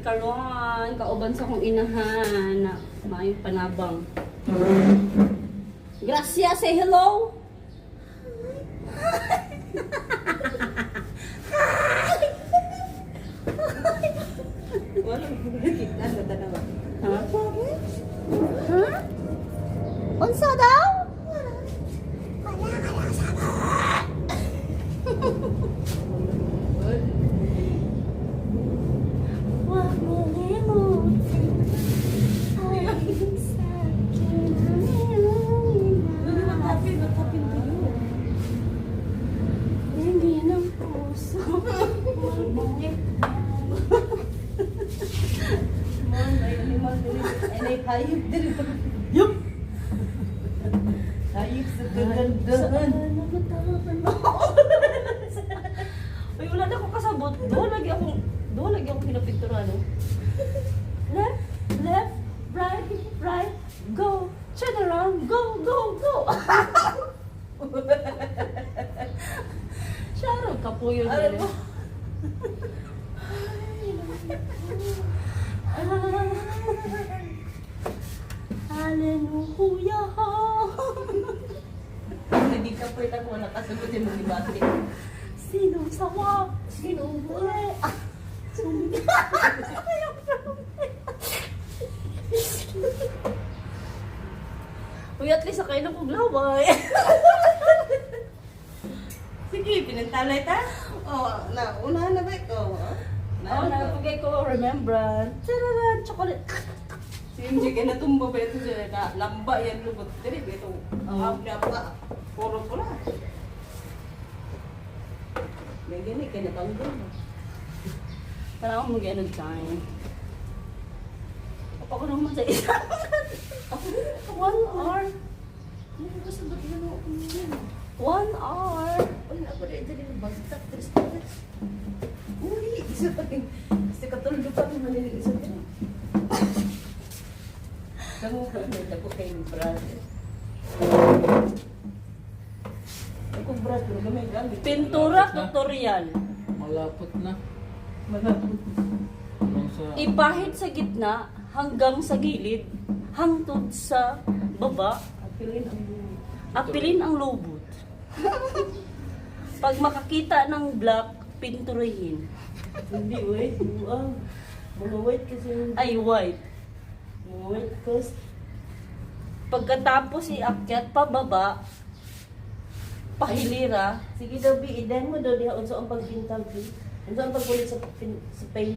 karon kauban sa kong inahan na maayo panabang. Gracias, say hello. Wala mo kita sa tanawa. Ha? Ha? Unsa daw? Wag mo limutin ang sa akin Hapin to you. hindi ng puso. Wag mo Man, ay animal dili. Ay hayop dili. Yup! Hayop sa kagandahan. Uy, wala na akong kasabot. Doon lagi akong pinapintura, no? Left, left, right, right, go. Turn around, go, go, go. Sharon, kapuyo Alam din. mo? Hallelujah. Hindi ka pwede ako nakasagutin mo ni Bati. Sinong sawa? Sinong uli? Uy, at least sakay na kong laway. Sige, pinantalay ta. Oh, unahan na ba ikaw? Oo, nalapagay ko, remembrance. Tararan, chocolate. Si MJ kaya natumba ba ito siya na lamba yan lubot. Dili, ito. Oo. Apa, puro pula. May gani, kaya natanggal. Parang ako mag-end time. Ako naman sa isa. 1 hour. Ano ba sa ba't yan ako yun? 1 hour. Wala ko rin dyan yung bagsak. Tres. Uy, isa pa rin. Kasi katulog pa rin manilig isa rin. Kamu ka may dako kay brother. Ako brother, gamay gamit. Pintura tutorial. Malapot na. Malapot. Hanggang sa... Ipahit sa gitna hanggang sa gilid. Hangtod sa baba. Apilin ang Apilin ang lubot. Pag makakita ng black, pinturahin. hindi, wait. Mga white kasi yung... Ay, white. Mga white kasi. Pagkatapos iakyat pababa, pahilira. Sige daw, bi, idan mo daw diha unsa ang pagbintang, bi. Unsa ang pagbulit sa paint.